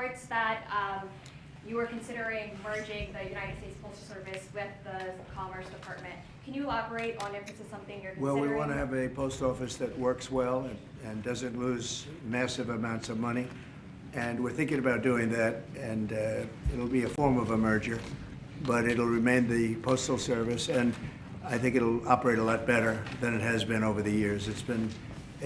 reports that you were considering merging the United States Postal Service with the Commerce Department. Can you elaborate on if this is something you're considering? Well, we want to have a post office that works well and doesn't lose massive amounts of money. And we're thinking about doing that, and it'll be a form of a merger, but it'll remain the Postal Service, and I think it'll operate a lot better than it has been over the years. It's been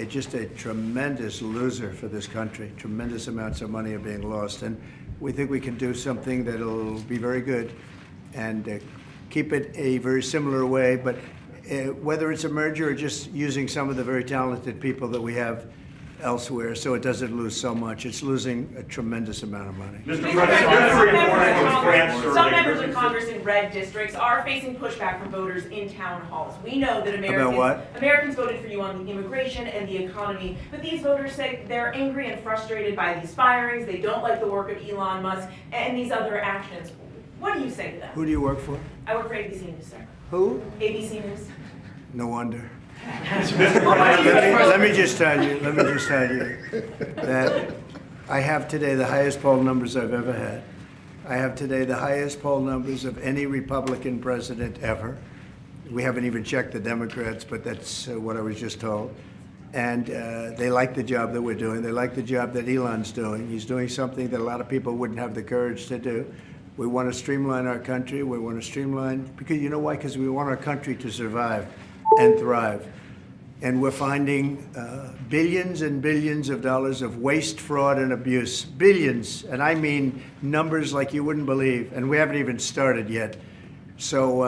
just a tremendous loser for this country. Tremendous amounts of money are being lost, and we think we can do something that'll be very good and keep it a very similar way, but whether it's a merger or just using some of the very talented people that we have elsewhere, so it doesn't lose so much. It's losing a tremendous amount of money. Mr. President, some members of Congress in red districts are facing pushback from voters in town halls. We know that Americans voted for you on the immigration and the economy, but these voters say they're angry and frustrated by these firings. They don't like the work of Elon Musk and these other actions. What do you say to them? Who do you work for? I work for ABC News, sir. Who? ABC News. No wonder. Let me just tell you that I have today the highest poll numbers I've ever had. I have today the highest poll numbers of any Republican president ever. We haven't even checked the Democrats, but that's what I was just told. And they like the job that we're doing. They like the job that Elon's doing. He's doing something that a lot of people wouldn't have the courage to do. We want to streamline our country. We want to streamline, because you know why? Because we want our country to survive and thrive. And we're finding billions and billions of dollars of waste, fraud, and abuse. Billions, and I mean numbers like you wouldn't believe, and we haven't even started yet. So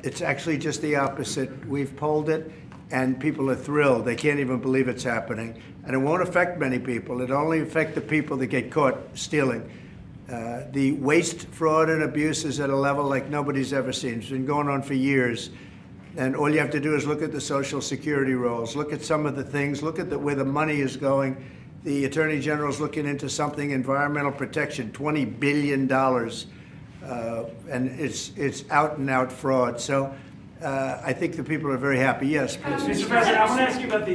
it's actually just the opposite. We've polled it, and people are thrilled. They can't even believe it's happening. And it won't affect many people. It'll only affect the people that get caught stealing. The waste, fraud, and abuse is at a level like nobody's ever seen. It's been going on for years. And all you have to do is look at the Social Security rolls, look at some of the things, look at where the money is going. The Attorney General's looking into something, environmental protection, $20 billion. And it's out and out fraud. So I think the people are very happy. Yes, please. Mr. President, I want to ask you about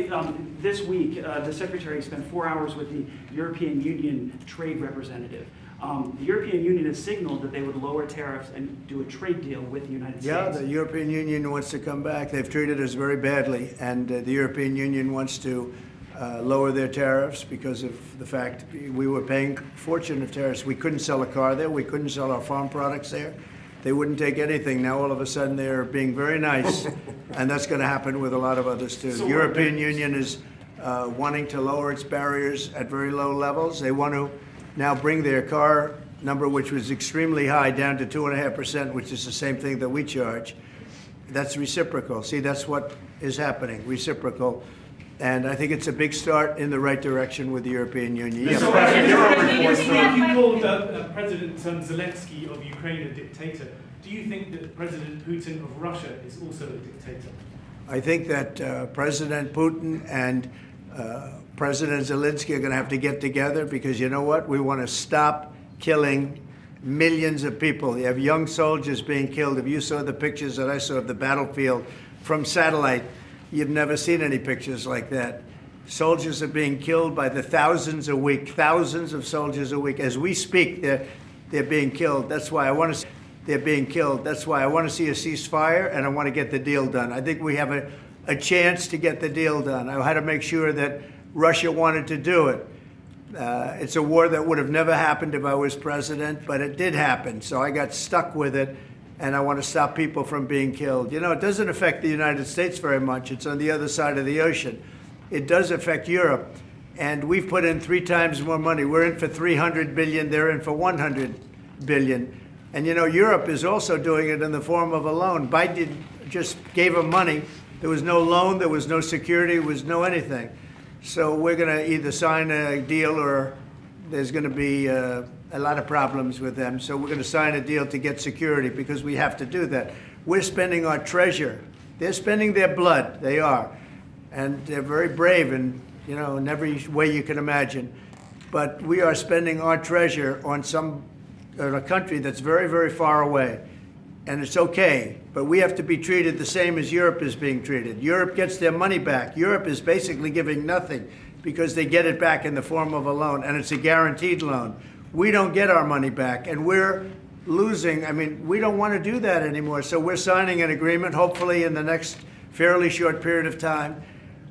this week, the Secretary spent 4 hours with the European Union trade representative. The European Union has signaled that they would lower tariffs and do a trade deal with the United States. Yeah, the European Union wants to come back. They've treated us very badly, and the European Union wants to lower their tariffs because of the fact we were paying a fortune of tariffs. We couldn't sell a car there. We couldn't sell our farm products there. They wouldn't take anything. Now all of a sudden they're being very nice, and that's going to happen with a lot of others too. The European Union is wanting to lower its barriers at very low levels. They want to now bring their car number, which was extremely high, down to 2.5%, which is the same thing that we charge. That's reciprocal. See, that's what is happening, reciprocal. And I think it's a big start in the right direction with the European Union. You called President Zelensky of Ukraine a dictator. Do you think that President Putin of Russia is also a dictator? I think that President Putin and President Zelensky are going to have to get together, because you know what? We want to stop killing millions of people. You have young soldiers being killed. If you saw the pictures that I saw of the battlefield from satellite, you've never seen any pictures like that. Soldiers are being killed by the thousands a week, thousands of soldiers a week. As we speak, they're being killed. That's why I want to. They're being killed. That's why I want to see a ceasefire, and I want to get the deal done. I think we have a chance to get the deal done. I had to make sure that Russia wanted to do it. It's a war that would have never happened if I was president, but it did happen. So I got stuck with it, and I want to stop people from being killed. You know, it doesn't affect the United States very much. It's on the other side of the ocean. It does affect Europe, and we've put in 3 times more money. We're in for $300 billion. They're in for $100 billion. And you know, Europe is also doing it in the form of a loan. Biden just gave them money. There was no loan, there was no security, there was no anything. So we're going to either sign a deal, or there's going to be a lot of problems with them. So we're going to sign a deal to get security, because we have to do that. We're spending our treasure. They're spending their blood. They are. And they're very brave in every way you can imagine. But we are spending our treasure on a country that's very, very far away. And it's okay, but we have to be treated the same as Europe is being treated. Europe gets their money back. Europe is basically giving nothing, because they get it back in the form of a loan, and it's a guaranteed loan. we don't get our money back, and we're losing. I mean, we don't want to do that anymore. So we're signing an agreement, hopefully in the next fairly short period of time,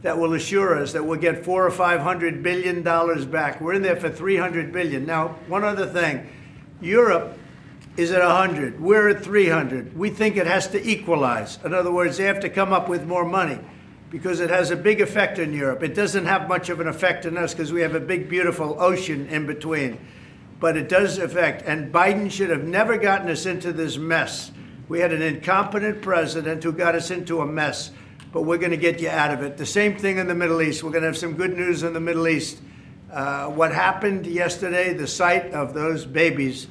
that will assure us that we'll get $400 or $500 billion back. We're in there for $300 billion. Now, one other thing, Europe is at 100. We're at 300. We think it has to equalize. In other words, they have to come up with more money because it has a big effect in Europe. It doesn't have much of an effect on us because we have a big, beautiful ocean in between. But it does affect. And Biden should have never gotten us into this mess. We had an incompetent president who got us into a mess. But we're going to get you out of it. The same thing in the Middle East. We're going to have some good news in the Middle East. What happened yesterday, the sight of those babies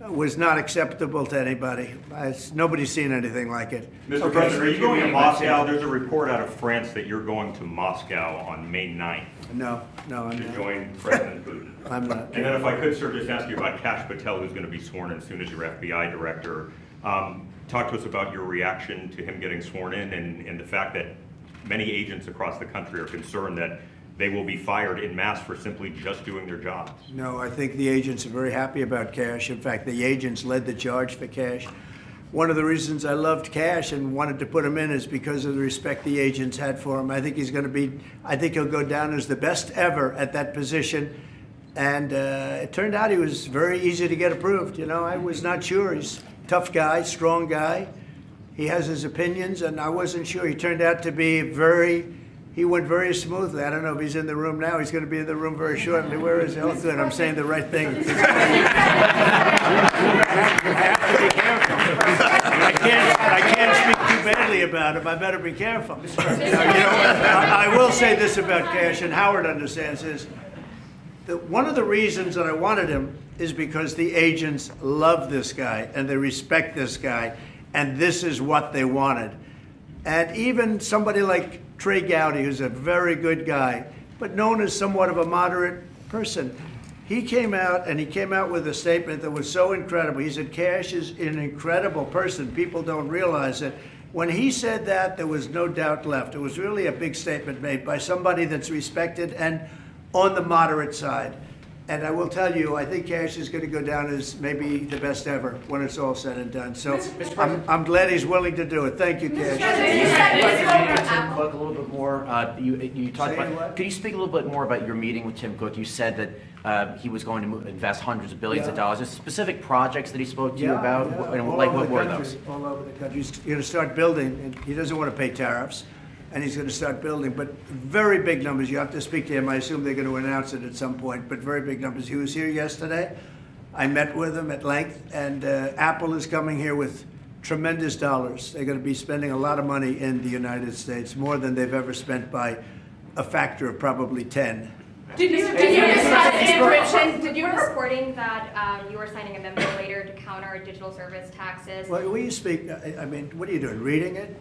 was not acceptable to anybody. Nobody's seen anything like it. Mr. President, are you going to Moscow? There's a report out of France that you're going to Moscow on May 9th. No, I'm to not. join President Putin. I'm not. And then if I could, sir, just ask you about Kash Patel, who's going to be sworn in soon as your FBI director. Talk to us about your reaction to him getting sworn in and the fact that many agents across the country are concerned that they will be fired en masse for simply just doing their jobs. No, I think the agents are very happy about Kash. In fact, the agents led the charge for Kash. One of the reasons I loved Kash and wanted to put him in is because of the respect the agents had for him. I think he'll go down as the best ever at that position. And it turned out he was very easy to get approved. You know, I was not sure. He's a tough guy, strong guy. He has his opinions, and I wasn't sure. He turned out to be he went very smoothly. I don't know if he's in the room now. He's going to be in the room very shortly. Where is he? Oh, good. I'm saying the right thing. I can't speak too badly about him. I better be careful. I will say this about Kash, and Howard understands this. One of the reasons that I wanted him is because the agents love this guy and they respect this guy, and this is what they wanted. And even somebody like Trey Gowdy, who's a very good guy, but known as somewhat of a moderate person, he came out with a statement that was so incredible. He said, Kash is an incredible person. People don't realize it. When he said that, there was no doubt left. It was really a big statement made by somebody that's respected and on the moderate side. And I will tell you, I think Kash is going to go down as maybe the best ever when it's all said and done. So I'm glad he's willing to do it. Thank you, Kash. Tim Cook a little bit more. You talked Say about. what? Could you speak a little bit more about your meeting with Tim Cook? You said that he was going to invest hundreds of billions of dollars. Is specific projects that he spoke to you about? And All like over what the were country, those? all over the country. He's going to start building, and he doesn't want to pay tariffs, and he's going to start building, but very big numbers. You have to speak to him. I assume they're going to announce it at some point, but very big numbers. He was here yesterday. I met with him at length, and Apple is coming here with tremendous dollars. They're going to be spending a lot of money in the United States, more than they've ever spent by a factor of probably 10. Did you discuss encryption? Did you reporting that you were signing a memo later to counter digital service taxes? Well, will you speak? I mean, what are you doing, reading it?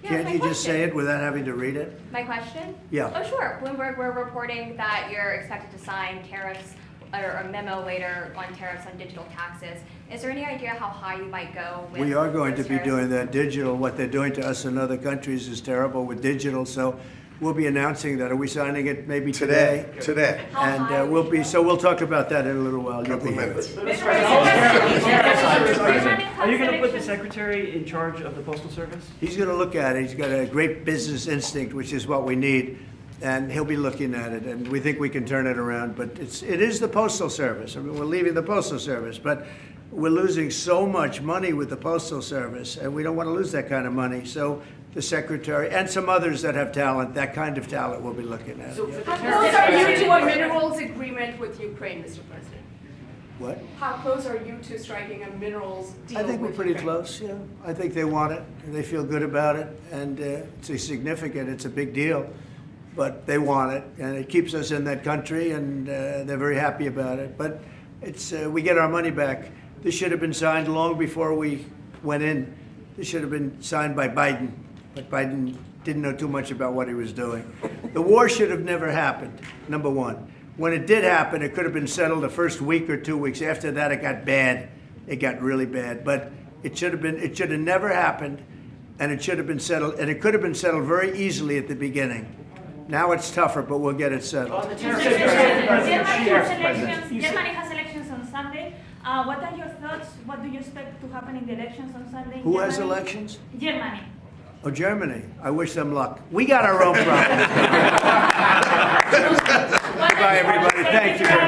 Yeah, Can't my you just say question. it without having to read it? My question? Yeah. Oh, sure. Bloomberg, we're reporting that you're expected to sign tariffs or a memo later on tariffs on digital taxes. Is there any idea how high you might go with We are going to those be tariffs? doing that. Digital, what they're doing to us in other countries is terrible with digital, so we'll be announcing that. Are we signing it maybe today? Today. How high And we'll talk about that in a little while. You'll be here. Are you going to put the secretary in charge of the Postal Service? He's going to look at it. He's got a great business instinct, which is what we need, and he'll be looking at it, and we think we can turn it around. But it is the Postal Service. I mean, we're leaving the Postal Service, but we're losing so much money with the Postal Service, and we don't want to lose that kind of money. So the secretary and some others that have talent, that kind of talent, we'll be looking at. So Yeah. for the How close are you to a minerals agreement with Ukraine, Mr. President? What? How close are you to striking a minerals deal I think we're with pretty Ukraine? close, yeah. I think they want it, and they feel good about it, and it's significant, it's a big deal, but they want it, and it keeps us in that country, and they're very happy about it. But we get our money back. This should have been signed long before we went in. This should have been signed by Biden, but Biden didn't know too much about what he was doing. The war should have never happened, number one. When it did happen, it could have been settled the first week or 2 weeks. After that, it got bad. It got really bad. But it should have never happened, and it should have been settled, and it could have been settled very easily at the beginning. Now it's tougher, but we'll get it settled. Germany has elections on Sunday. What are your thoughts? What do you expect to happen in the elections on Sunday? in Who has Germany? elections? Germany. Oh, Germany. I wish them luck. We got our own problems. Bye, everybody. Thank you very much.